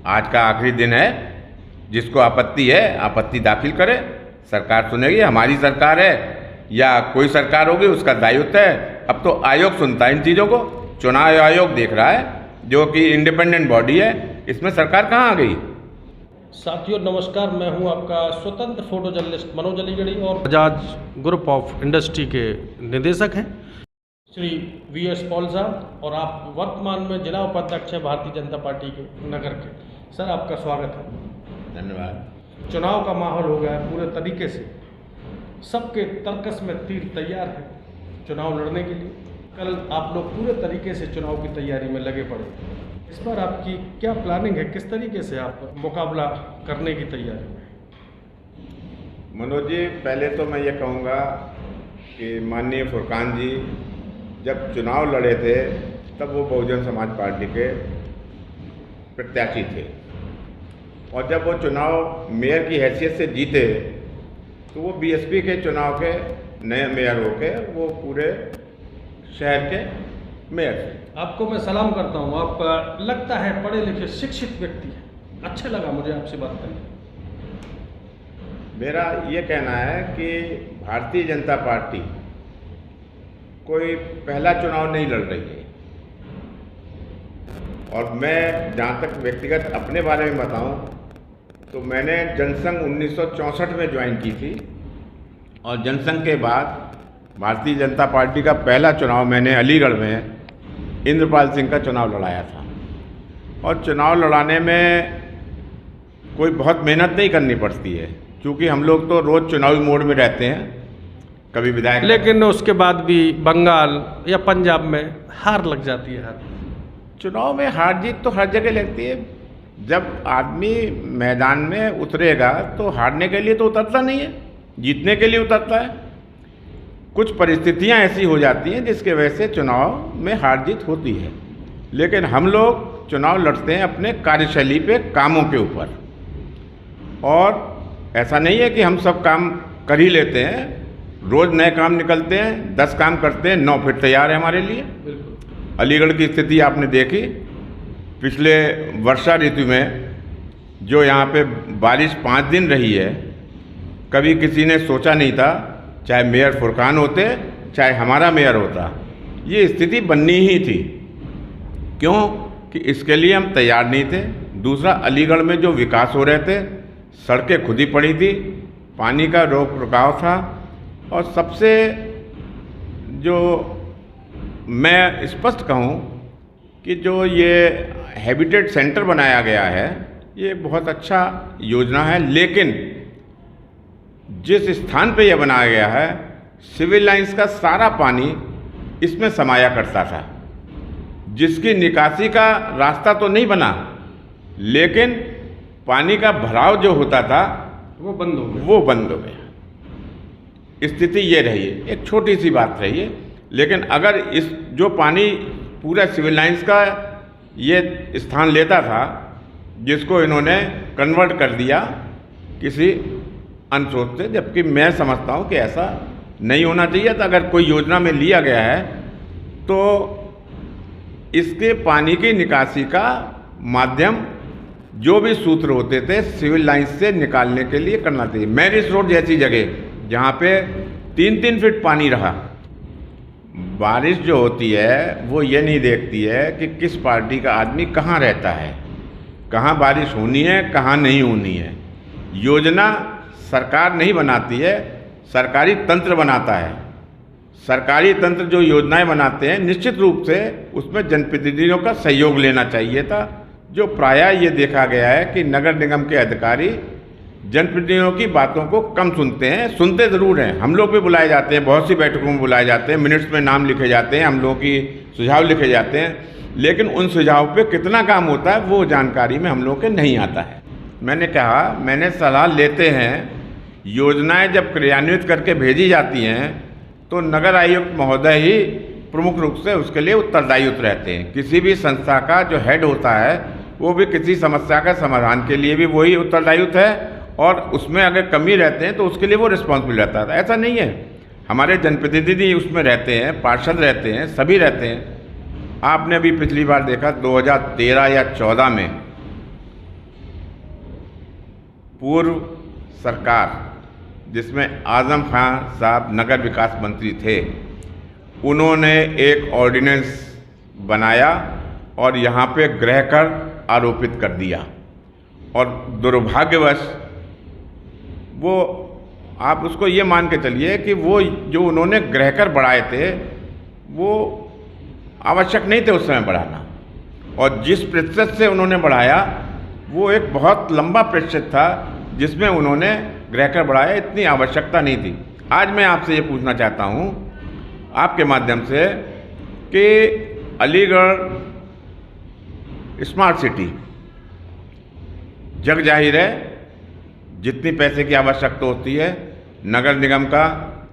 आज का आखिरी दिन है। जिसको आपत्ति है आपत्ति दाखिल करे, सरकार सुनेगी। हमारी सरकार है या कोई सरकार होगी उसका दायित्व है। अब तो आयोग सुनता है इन चीज़ों को, चुनाव आयोग देख रहा है जो कि इंडिपेंडेंट बॉडी है। इसमें सरकार कहाँ आ गई? साथियों नमस्कार, मैं हूं आपका स्वतंत्र फोटो जर्नलिस्ट मनोज अलीगढ़ी और बजाज ग्रुप ऑफ इंडस्ट्री के निदेशक हैं श्री वी.एस. पॉल साहब, और आप वर्तमान में जिला उपाध्यक्ष हैं भारतीय जनता पार्टी के नगर के। सर आपका स्वागत है। धन्यवाद। चुनाव का माहौल हो गया है पूरे तरीके से, सबके तर्कस में तीर तैयार है चुनाव लड़ने के लिए। कल आप लोग पूरे तरीके से चुनाव की तैयारी में लगे पड़े। इस बार आपकी क्या प्लानिंग है, किस तरीके से आप मुकाबला करने की तैयारी में? मनोज जी, पहले तो मैं ये कहूँगा कि माननीय फुरकान जी जब चुनाव लड़े थे तब वो बहुजन समाज पार्टी के प्रत्याशी थे, और जब वो चुनाव मेयर की हैसियत से जीते तो वो बीएसपी के चुनाव के नए मेयर होके वो पूरे शहर के मेयर थे। आपको मैं सलाम करता हूँ, आप लगता है पढ़े लिखे शिक्षित व्यक्ति हैं। अच्छा लगा मुझे आपसे बात करके। मेरा ये कहना है कि भारतीय जनता पार्टी कोई पहला चुनाव नहीं लड़ रही है, और मैं जहाँ तक व्यक्तिगत अपने बारे में बताऊं तो मैंने जनसंघ 1964 में ज्वाइन की थी, और जनसंघ के बाद भारतीय जनता पार्टी का पहला चुनाव मैंने अलीगढ़ में इंद्रपाल सिंह का चुनाव लड़ाया था। और चुनाव लड़ाने में कोई बहुत मेहनत नहीं करनी पड़ती है, क्योंकि हम लोग तो रोज़ चुनावी मोड में रहते हैं, कभी विधायक। लेकिन उसके बाद भी बंगाल या पंजाब में हार लग जाती है। चुनाव में हार जीत तो हर जगह लगती है। जब आदमी मैदान में उतरेगा तो हारने के लिए तो उतरता नहीं है, जीतने के लिए उतरता है। कुछ परिस्थितियां ऐसी हो जाती हैं जिसके वजह से चुनाव में हार जीत होती है, लेकिन हम लोग चुनाव लड़ते हैं अपने कार्यशैली पे, कामों के ऊपर। और ऐसा नहीं है कि हम सब काम कर ही लेते हैं, रोज़ नए काम निकलते हैं, 10 काम करते हैं, 9 फिर तैयार है हमारे लिए। अलीगढ़ की स्थिति आपने देखी, पिछले वर्षा ऋतु में जो यहाँ पे बारिश 5 दिन रही है, कभी किसी ने सोचा नहीं था, चाहे मेयर फुरकान होते चाहे हमारा मेयर होता, ये स्थिति बननी ही थी। क्यों कि इसके लिए हम तैयार नहीं थे। दूसरा, अलीगढ़ में जो विकास हो रहे थे, सड़कें खुद ही पड़ी थी, पानी का रोक रुकाव था, और सबसे जो मैं स्पष्ट कहूँ कि जो ये हैबिटेट सेंटर बनाया गया है ये बहुत अच्छा योजना है, लेकिन जिस स्थान पे यह बनाया गया है, सिविल लाइंस का सारा पानी इसमें समाया करता था, जिसकी निकासी का रास्ता तो नहीं बना, लेकिन पानी का भराव जो होता था वो बंद हो गया। स्थिति ये रही है, एक छोटी सी बात रही है, लेकिन अगर इस जो पानी पूरा सिविल लाइंस का ये स्थान लेता था, जिसको इन्होंने कन्वर्ट कर दिया किसी अनसोच से, जबकि मैं समझता हूँ कि ऐसा नहीं होना चाहिए था। अगर कोई योजना में लिया गया है तो इसके पानी की निकासी का माध्यम जो भी सूत्र होते थे सिविल लाइंस से निकालने के लिए करना चाहिए। मैरिज रोड जैसी जगह जहाँ पे 3-3 फीट पानी रहा, बारिश जो होती है वो ये नहीं देखती है कि किस पार्टी का आदमी कहाँ रहता है, कहाँ बारिश होनी है कहाँ नहीं होनी है। योजना सरकार नहीं बनाती है, सरकारी तंत्र बनाता है। सरकारी तंत्र जो योजनाएं बनाते हैं, निश्चित रूप से उसमें जनप्रतिनिधियों का सहयोग लेना चाहिए था। जो प्रायः ये देखा गया है कि नगर निगम के अधिकारी जनप्रतिनिधियों की बातों को कम सुनते हैं। सुनते ज़रूर हैं, हम लोग भी बुलाए जाते हैं, बहुत सी बैठकों में बुलाए जाते हैं, मिनट्स में नाम लिखे जाते हैं, हम लोगों की सुझाव लिखे जाते हैं, लेकिन उन सुझाव पे कितना काम होता है वो जानकारी में हम लोग के नहीं आता है। मैंने कहा, मैंने सलाह लेते हैं, योजनाएं जब क्रियान्वित करके भेजी जाती हैं तो नगर आयुक्त महोदय ही प्रमुख रूप से उसके लिए उत्तरदायित्व रहते हैं। किसी भी संस्था का जो हेड होता है वो भी किसी समस्या का समाधान के लिए भी वही उत्तरदायित्व है, और उसमें अगर कमी रहते हैं तो उसके लिए वो रिस्पॉन्सिबल रहता है। ऐसा नहीं है, हमारे जनप्रतिनिधि उसमें रहते हैं, पार्षद रहते हैं, सभी रहते हैं। आपने अभी पिछली बार देखा 2013 या 14 में पूर्व सरकार जिसमें आज़म खां साहब नगर विकास मंत्री थे, उन्होंने एक ऑर्डिनेंस बनाया और यहाँ पे गृह कर आरोपित कर दिया। और दुर्भाग्यवश वो, आप उसको ये मान के चलिए कि वो जो उन्होंने गृह कर बढ़ाए थे वो आवश्यक नहीं थे उस समय बढ़ाना, और जिस प्रतिशत से उन्होंने बढ़ाया वो एक बहुत लंबा प्रतिशत था जिसमें उन्होंने गृह कर बढ़ाया, इतनी आवश्यकता नहीं थी। आज मैं आपसे ये पूछना चाहता हूँ आपके माध्यम से कि अलीगढ़ स्मार्ट सिटी, जग जाहिर है जितनी पैसे की आवश्यकता होती है, नगर निगम का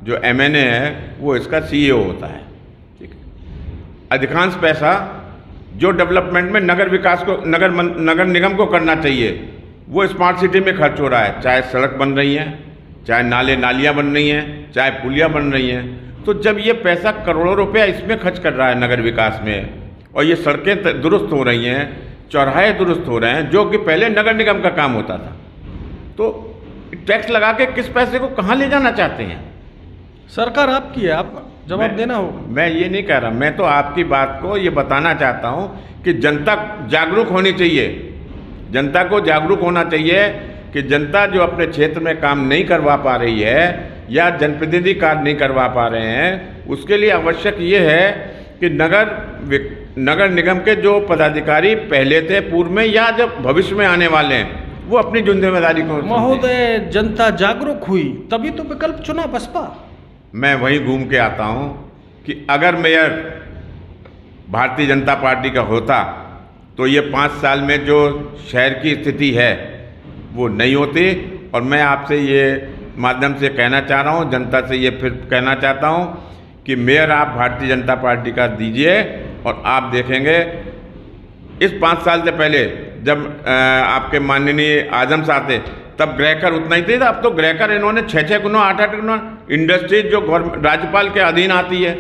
जो MNA है वो इसका CEO होता है, ठीक है। अधिकांश पैसा जो डेवलपमेंट में नगर विकास को, नगर निगम को करना चाहिए वो स्मार्ट सिटी में खर्च हो रहा है। चाहे सड़क बन रही हैं, चाहे नाले नालियाँ बन रही हैं, चाहे पुलियाँ बन रही हैं। तो जब ये पैसा करोड़ों रुपया इसमें खर्च कर रहा है नगर विकास में, और ये सड़कें दुरुस्त हो रही हैं, चौराहे दुरुस्त हो रहे हैं, जो कि पहले नगर निगम का काम होता था, तो टैक्स लगा के किस पैसे को कहाँ ले जाना चाहते हैं? सरकार आपकी है, आपका जवाब देना होगा। मैं ये नहीं कह रहा, मैं तो आपकी बात को ये बताना चाहता हूँ कि जनता जागरूक होनी चाहिए। जनता को जागरूक होना चाहिए कि जनता जो अपने क्षेत्र में काम नहीं करवा पा रही है या जनप्रतिनिधि कार्य नहीं करवा पा रहे हैं, उसके लिए आवश्यक ये है कि नगर निगम के जो पदाधिकारी पहले थे पूर्व में या जब भविष्य में आने वाले हैं, वो अपनी जिम्मेदारी को। महोदय, जनता जागरूक हुई तभी तो विकल्प चुना बसपा। मैं वहीं घूम के आता हूँ कि अगर मेयर भारतीय जनता पार्टी का होता तो ये 5 साल में जो शहर की स्थिति है वो नहीं होती। और मैं आपसे ये माध्यम से कहना चाह रहा हूँ, जनता से ये फिर कहना चाहता हूँ कि मेयर आप भारतीय जनता पार्टी का दीजिए और आप देखेंगे इस 5 साल से पहले जब आपके माननीय आजम साहब थे तब गृह कर उतना ही थे, अब तो गृह कर इन्होंने 6-6 गुना 8-8 गुना। इंडस्ट्रीज जो राज्यपाल के अधीन आती है,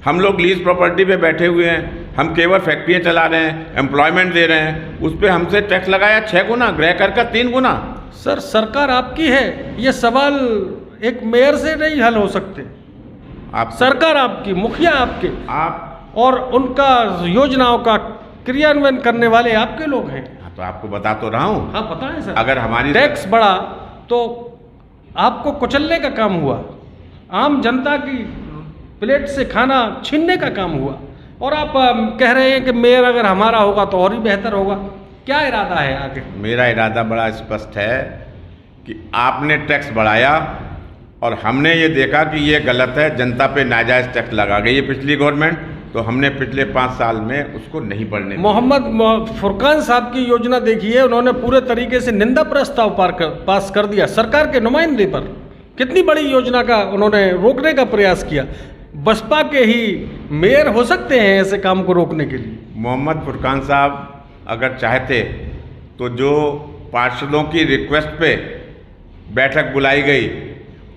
हम लोग लीज प्रॉपर्टी पे बैठे हुए हैं, हम केवल फैक्ट्रियाँ चला रहे हैं, एम्प्लॉयमेंट दे रहे हैं, उस पर हमसे टैक्स लगाया 6 गुना, गृह कर का 3 गुना। सर, सरकार आपकी है, ये सवाल एक मेयर से नहीं हल हो सकते। आप सरकार आपकी, मुखिया आपके, आप और उनका योजनाओं का क्रियान्वयन करने वाले आपके लोग हैं। तो आपको बता तो रहा हूँ। हाँ, पता है सर। अगर हमारी टैक्स बढ़ा तो आपको कुचलने का काम हुआ, आम जनता की प्लेट से खाना छीनने का काम हुआ, और आप कह रहे हैं कि मेयर अगर हमारा होगा तो और ही बेहतर होगा। क्या इरादा है आगे? मेरा इरादा बड़ा स्पष्ट है कि आपने टैक्स बढ़ाया और हमने ये देखा कि ये गलत है, जनता पे नाजायज़ टैक्स लगा गई है पिछली गवर्नमेंट, तो हमने पिछले 5 साल में उसको नहीं बढ़ने दिया। मोहम्मद फुरकान साहब की योजना देखिए, उन्होंने पूरे तरीके से निंदा प्रस्ताव पास कर दिया सरकार के नुमाइंदे पर। कितनी बड़ी योजना का उन्होंने रोकने का प्रयास किया। बसपा के ही मेयर हो सकते हैं ऐसे काम को रोकने के लिए। मोहम्मद फुरकान साहब अगर चाहते तो जो पार्षदों की रिक्वेस्ट पे बैठक बुलाई गई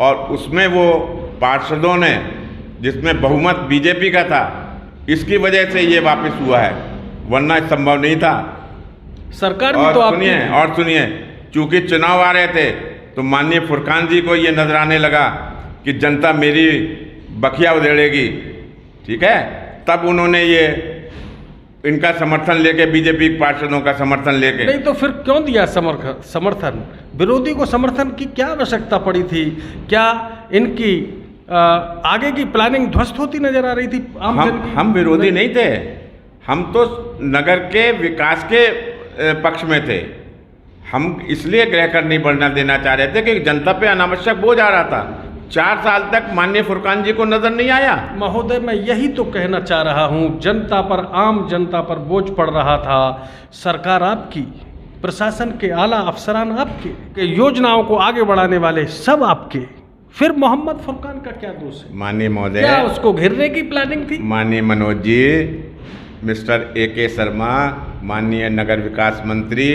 और उसमें वो पार्षदों ने, जिसमें बहुमत बीजेपी का था, इसकी वजह से ये वापस हुआ है, वरना संभव नहीं था। सरकार भी तो आपकी। और सुनिए, चूंकि चुनाव आ रहे थे तो माननीय फुरकान जी को ये नजर आने लगा कि जनता मेरी बखिया उधेड़ेगी, ठीक है, तब उन्होंने ये इनका समर्थन लेके, बीजेपी पार्षदों का समर्थन लेके। नहीं तो फिर क्यों दिया समर्थन? विरोधी को समर्थन की क्या आवश्यकता पड़ी थी? क्या इनकी आगे की प्लानिंग ध्वस्त होती नजर आ रही थी? हम विरोधी नहीं थे, हम तो नगर के विकास के पक्ष में थे। हम इसलिए गृह कर नहीं बढ़ना देना चाह रहे थे कि जनता पे अनावश्यक बोझ आ रहा था। 4 साल तक माननीय फुरकान जी को नजर नहीं आया। महोदय, मैं यही तो कहना चाह रहा हूँ, जनता पर, आम जनता पर बोझ पड़ रहा था। सरकार आपकी, प्रशासन के आला अफसरान आपके, योजनाओं को आगे बढ़ाने वाले सब आपके, फिर मोहम्मद फुरकान का क्या दोष है? माननीय महोदय, क्या उसको घेरने की प्लानिंग थी? माननीय मनोज जी, मिस्टर AK शर्मा, माननीय नगर विकास मंत्री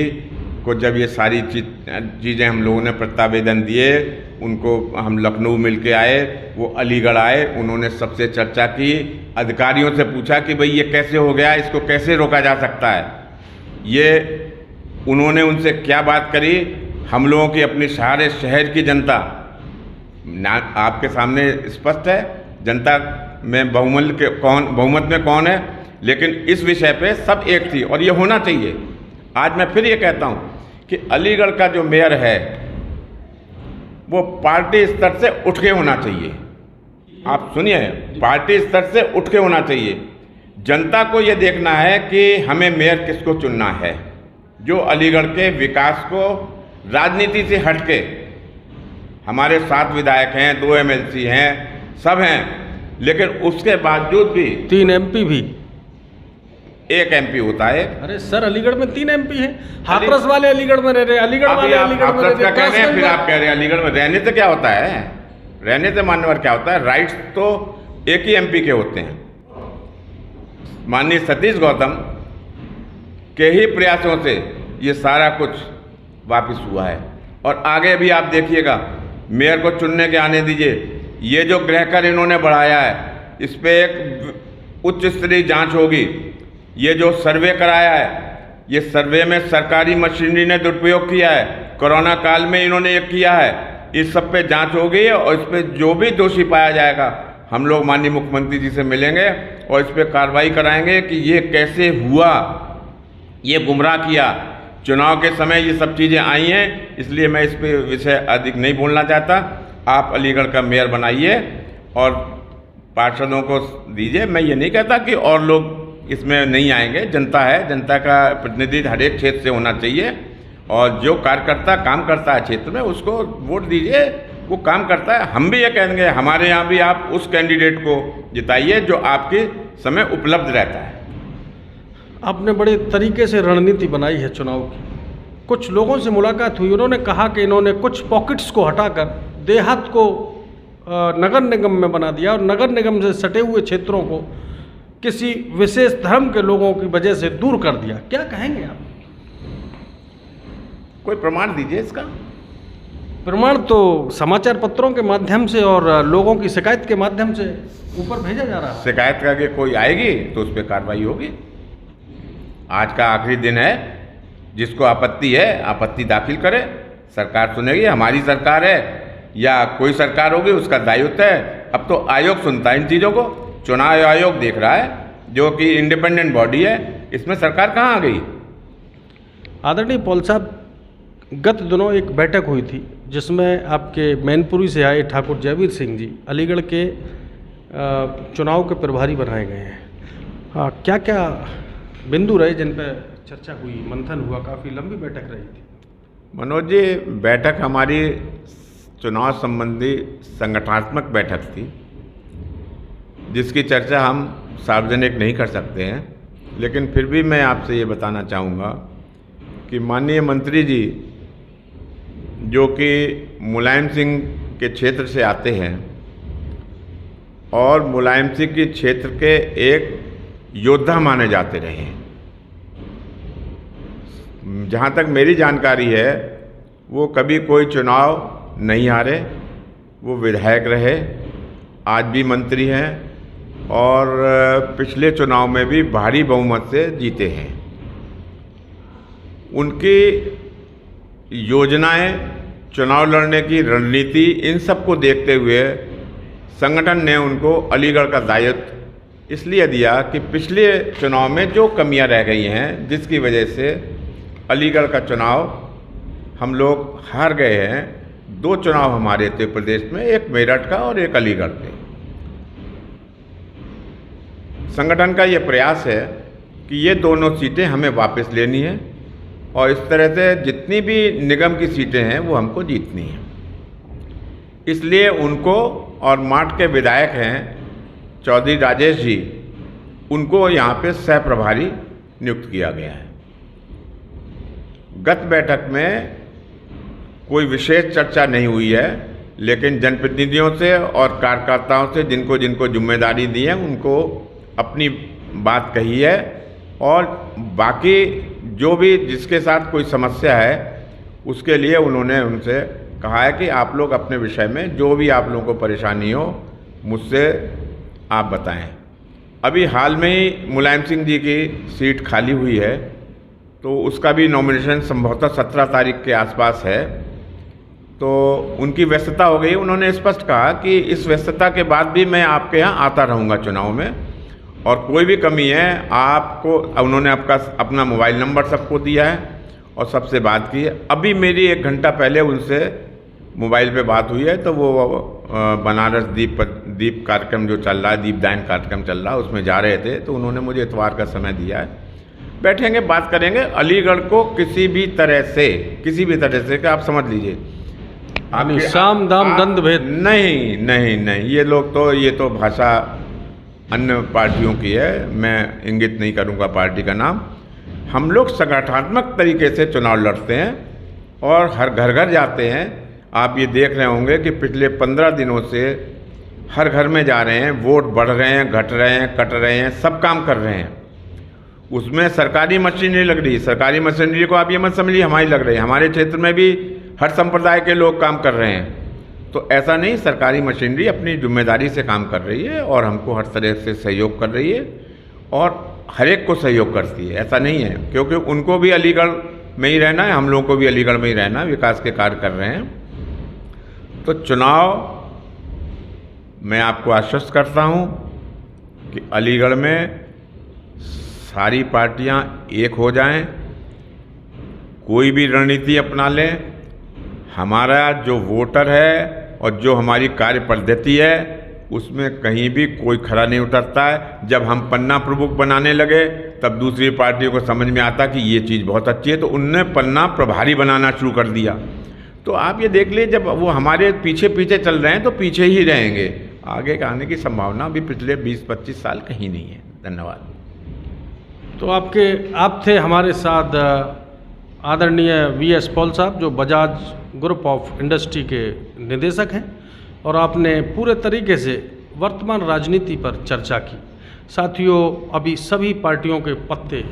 को जब ये सारी चीज़ें हम लोगों ने प्रत्यावेदन दिए, उनको हम लखनऊ मिल के आए, वो अलीगढ़ आए, उन्होंने सबसे चर्चा की, अधिकारियों से पूछा कि भाई ये कैसे हो गया, इसको कैसे रोका जा सकता है। ये उन्होंने उनसे क्या बात करी हम लोगों की अपनी सारे शहर की जनता आपके सामने स्पष्ट है, जनता में बहुमत में कौन है, लेकिन इस विषय पे सब एक थी और ये होना चाहिए। आज मैं फिर ये कहता हूँ कि अलीगढ़ का जो मेयर है वो पार्टी स्तर से उठ के होना चाहिए। आप सुनिए, पार्टी स्तर से उठ के होना चाहिए। जनता को ये देखना है कि हमें मेयर किसको चुनना है, जो अलीगढ़ के विकास को राजनीति से हटके, हमारे 7 विधायक हैं, 2 MLC हैं, सब हैं, लेकिन उसके बावजूद भी 3 MP भी, 1 MP होता है। अरे सर, अलीगढ़ में 3 MP हैं। हाथरस वाले अलीगढ़ में रह रहे, अलीगढ़ वाले अलीगढ़ में रह रहे, कह रहे हैं, फिर आप कह रहे हैं अलीगढ़ में रहने से क्या होता है, रहने से मान्यवर क्या होता है, राइट्स तो एक ही MP के होते हैं। माननीय सतीश गौतम के ही प्रयासों से ये सारा कुछ वापस हुआ है और आगे भी आप देखिएगा, मेयर को चुनने के आने दीजिए। ये जो गृह कर इन्होंने बढ़ाया है, इस पे एक उच्च स्तरीय जांच होगी। ये जो सर्वे कराया है, ये सर्वे में सरकारी मशीनरी ने दुरुपयोग किया है, कोरोना काल में इन्होंने ये किया है, इस सब पे जांच होगी और इस पे जो भी दोषी पाया जाएगा, हम लोग माननीय मुख्यमंत्री जी से मिलेंगे और इस पे कार्रवाई कराएंगे कि ये कैसे हुआ, ये गुमराह किया। चुनाव के समय ये सब चीज़ें आई हैं, इसलिए मैं इस पे विषय अधिक नहीं बोलना चाहता। आप अलीगढ़ का मेयर बनाइए और पार्षदों को दीजिए। मैं ये नहीं कहता कि और लोग इसमें नहीं आएंगे, जनता है, जनता का प्रतिनिधि हर एक क्षेत्र से होना चाहिए और जो कार्यकर्ता काम करता है क्षेत्र में उसको वोट दीजिए, वो काम करता है। हम भी ये कहेंगे, हमारे यहाँ भी आप उस कैंडिडेट को जिताइए जो आपके समय उपलब्ध रहता है। आपने बड़े तरीके से रणनीति बनाई है चुनाव की। कुछ लोगों से मुलाकात हुई, उन्होंने कहा कि इन्होंने कुछ पॉकेट्स को हटाकर देहात को नगर निगम में बना दिया और नगर निगम से सटे हुए क्षेत्रों को किसी विशेष धर्म के लोगों की वजह से दूर कर दिया। क्या कहेंगे आप? कोई प्रमाण दीजिए इसका। प्रमाण तो समाचार पत्रों के माध्यम से और लोगों की शिकायत के माध्यम से ऊपर भेजा जा रहा है। शिकायत करके कोई आएगी तो उस पर कार्रवाई होगी। आज का आखिरी दिन है, जिसको आपत्ति है आपत्ति दाखिल करे, सरकार सुनेगी। हमारी सरकार है या कोई सरकार होगी, उसका दायित्व है। अब तो आयोग सुनता है इन चीज़ों को, चुनाव आयोग देख रहा है, जो कि इंडिपेंडेंट बॉडी है। इसमें सरकार कहाँ आ गई? आदरणीय पॉल साहब, गत दिनों एक बैठक हुई थी जिसमें आपके मैनपुरी से आए ठाकुर जयवीर सिंह जी अलीगढ़ के चुनाव के प्रभारी बनाए गए हैं। क्या क्या बिंदु रहे जिन पर चर्चा हुई, मंथन हुआ? काफ़ी लंबी बैठक रही थी। मनोज जी, बैठक हमारी चुनाव संबंधी संगठनात्मक बैठक थी, जिसकी चर्चा हम सार्वजनिक नहीं कर सकते हैं, लेकिन फिर भी मैं आपसे ये बताना चाहूँगा कि माननीय मंत्री जी, जो कि मुलायम सिंह के क्षेत्र से आते हैं और मुलायम सिंह के क्षेत्र के एक योद्धा माने जाते रहे, जहाँ तक मेरी जानकारी है वो कभी कोई चुनाव नहीं हारे, वो विधायक रहे, आज भी मंत्री हैं और पिछले चुनाव में भी भारी बहुमत से जीते हैं। उनकी योजनाएं, चुनाव लड़ने की रणनीति, इन सब को देखते हुए संगठन ने उनको अलीगढ़ का दायित्व इसलिए दिया कि पिछले चुनाव में जो कमियां रह गई हैं, जिसकी वजह से अलीगढ़ का चुनाव हम लोग हार गए हैं। 2 चुनाव हमारे उत्तर प्रदेश में, एक मेरठ का और एक अलीगढ़ के। संगठन का ये प्रयास है कि ये दोनों सीटें हमें वापस लेनी है और इस तरह से जितनी भी निगम की सीटें हैं वो हमको जीतनी है। इसलिए उनको, और माठ के विधायक हैं चौधरी राजेश जी, उनको यहाँ पे सह प्रभारी नियुक्त किया गया है। गत बैठक में कोई विशेष चर्चा नहीं हुई है, लेकिन जनप्रतिनिधियों से और कार्यकर्ताओं से जिनको जिनको जिम्मेदारी दी है उनको अपनी बात कही है और बाकी जो भी जिसके साथ कोई समस्या है उसके लिए उन्होंने उनसे कहा है कि आप लोग अपने विषय में जो भी आप लोगों को परेशानी हो मुझसे आप बताएं। अभी हाल में ही मुलायम सिंह जी की सीट खाली हुई है तो उसका भी नॉमिनेशन संभवतः 17 तारीख के आसपास है। तो उनकी व्यस्तता हो गई। उन्होंने स्पष्ट कहा कि इस व्यस्तता के बाद भी मैं आपके यहाँ आता रहूँगा चुनाव में, और कोई भी कमी है आपको, उन्होंने अपना मोबाइल नंबर सबको दिया है और सबसे बात की है। अभी मेरी 1 घंटा पहले उनसे मोबाइल पे बात हुई है, तो वो बनारस दीप कार्यक्रम जो चल रहा है, दीपदान कार्यक्रम चल रहा है, उसमें जा रहे थे। तो उन्होंने मुझे इतवार का समय दिया है, बैठेंगे, बात करेंगे। अलीगढ़ को किसी भी तरह से कि आप समझ लीजिए, आप साम दाम दंड भेद नहीं, ये तो भाषा अन्य पार्टियों की है, मैं इंगित नहीं करूंगा पार्टी का नाम। हम लोग संगठनात्मक तरीके से चुनाव लड़ते हैं और हर घर जाते हैं। आप ये देख रहे होंगे कि पिछले 15 दिनों से हर घर में जा रहे हैं, वोट बढ़ रहे हैं, घट रहे हैं, कट रहे हैं, सब काम कर रहे हैं। उसमें सरकारी मशीनरी लग रही है। सरकारी मशीनरी को आप ये मत समझिए हमारी लग रही है, हमारे क्षेत्र में भी हर संप्रदाय के लोग काम कर रहे हैं। तो ऐसा नहीं, सरकारी मशीनरी अपनी जिम्मेदारी से काम कर रही है और हमको हर तरह से सहयोग कर रही है और हर एक को सहयोग करती है। ऐसा नहीं है, क्योंकि उनको भी अलीगढ़ में ही रहना है, हम लोगों को भी अलीगढ़ में ही रहना है, विकास के कार्य कर रहे हैं। तो चुनाव मैं आपको आश्वस्त करता हूं कि अलीगढ़ में सारी पार्टियां एक हो जाएं, कोई भी रणनीति अपना लें। हमारा जो वोटर है और जो हमारी कार्य पद्धति है उसमें कहीं भी कोई खरा नहीं उतरता है। जब हम पन्ना प्रमुख बनाने लगे तब दूसरी पार्टियों को समझ में आता कि ये चीज़ बहुत अच्छी है, तो उनने पन्ना प्रभारी बनाना शुरू कर दिया। तो आप ये देख लीजिए, जब वो हमारे पीछे चल रहे हैं तो पीछे ही रहेंगे, आगे के आने की संभावना भी पिछले 20-25 साल कहीं नहीं है। धन्यवाद। तो आप थे हमारे साथ आदरणीय वीएस पॉल साहब, जो बजाज ग्रुप ऑफ इंडस्ट्री के निदेशक हैं, और आपने पूरे तरीके से वर्तमान राजनीति पर चर्चा की। साथियों, अभी सभी पार्टियों के पत्ते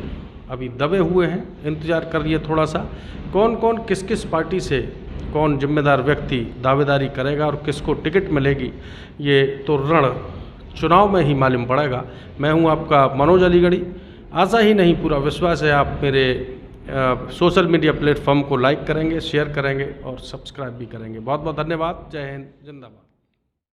अभी दबे हुए हैं, इंतज़ार करिए थोड़ा सा, कौन किस पार्टी से कौन जिम्मेदार व्यक्ति दावेदारी करेगा और किसको टिकट मिलेगी, ये तो रण चुनाव में ही मालूम पड़ेगा। मैं हूं आपका मनोज अलीगढ़ी। आशा ही नहीं, पूरा विश्वास है आप मेरे सोशल मीडिया प्लेटफॉर्म को लाइक करेंगे, शेयर करेंगे और सब्सक्राइब भी करेंगे। बहुत बहुत धन्यवाद। जय हिंद, जिंदाबाद।